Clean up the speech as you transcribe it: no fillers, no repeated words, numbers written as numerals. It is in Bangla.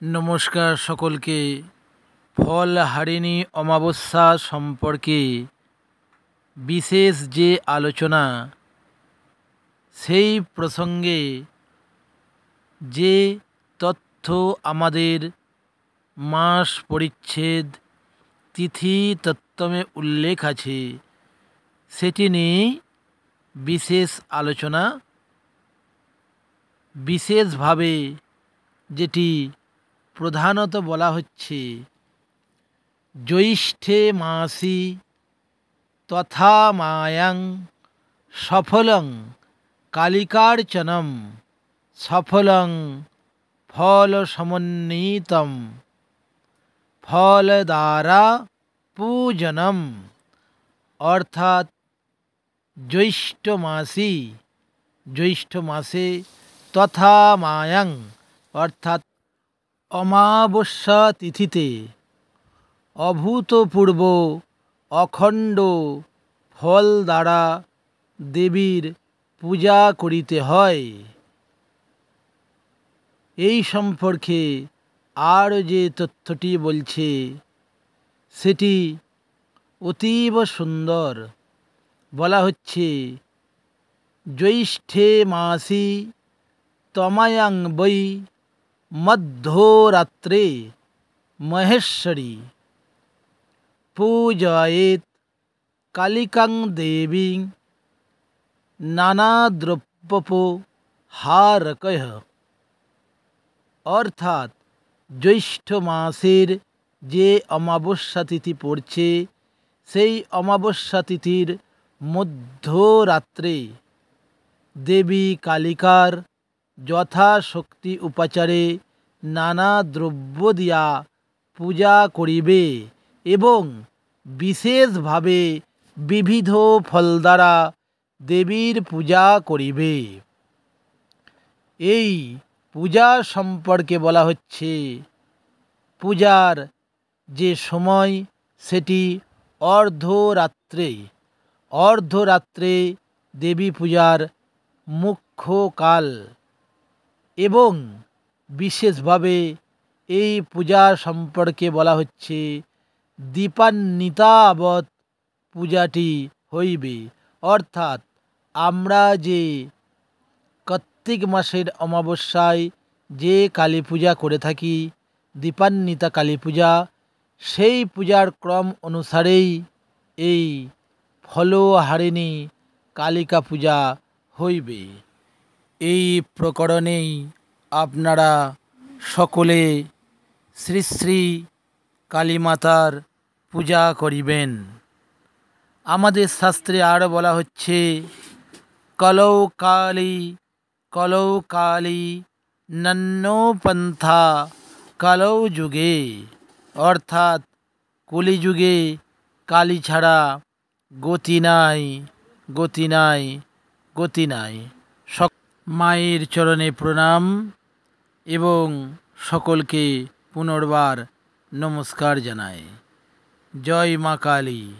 নমস্কার সকলকে। ফলহারিণী অমাবস্যা সম্পর্কে বিশেষ যে আলোচনা, সেই প্রসঙ্গে যে তথ্য আমাদের মাস পরিচ্ছেদ তিথি তত্ত্বমে উল্লেখ আছে, সেটি নিয়ে বিশেষ আলোচনা। বিশেষভাবে যেটি প্রধানত বলা হচ্ছে, জ্যৈষ্ঠে মাসি তথা মায়াং সফলং কালিকার্চনম সফলং ফল সমন্বিতম ফল দ্বারা পূজনম। অর্থাৎ জ্যৈষ্ঠ মাসে তথা মায়াং অর্থাৎ অমাবস্যা তিথিতে অভূতপূর্ব অখণ্ড ফল দ্বারা দেবীর পূজা করিতে হয়। এই সম্পর্কে আর যে তথ্যটি বলছে, সেটি অতীব সুন্দর। বলা হচ্ছে, জ্যৈষ্ঠে মাসি তমায়াং বৈ মধ্যরাত্রে মহেশ্বরী পূজয়েত কালিকাং দেবীং নানাদ্রব্যোপহারকৈঃ। অর্থাৎ জ্যৈষ্ঠ মাসের যে অমাবস্যা তিথি পড়ছে, সেই অমাবস্যা তিথির মধ্যরাত্রে দেবী কালিকার যথাশক্তি উপাচারে নানা দ্রব্য দিয়া পূজা করিবে এবং বিশেষভাবে বিবিধ ফল দ্বারা দেবীর পূজা করিবে। এই পূজা সম্পর্কে বলা হচ্ছে, পূজার যে সময় সেটি অর্ধরাত্রে দেবী পূজার মুখ্য কাল এবং বিশেষভাবে এই পূজা সম্পর্কে বলা হচ্ছে, দীপান্বিতাবৎ পূজাটি হইবে। অর্থাৎ আমরা যে কার্তিক মাসের অমাবস্যায় যে কালী পূজা করে থাকি, দীপান্বিতা কালী পূজা, সেই পূজার ক্রম অনুসারেই এই ফলহারিণী কালিকা পূজা হইবে। এই প্রকরণেই আপনারা সকলে শ্রী শ্রী কালীমাতার পূজা করিবেন। আমাদের শাস্ত্রে আরও বলা হচ্ছে, কলৌ কালী নন্নো পন্থা কলৌ যুগে। অর্থাৎ কলিযুগে কালী ছাড়া গতি নাই। মায়ের চরণে প্রণাম এবং সকলকে পুনর্বার নমস্কার জানাই। জয় মা কালী।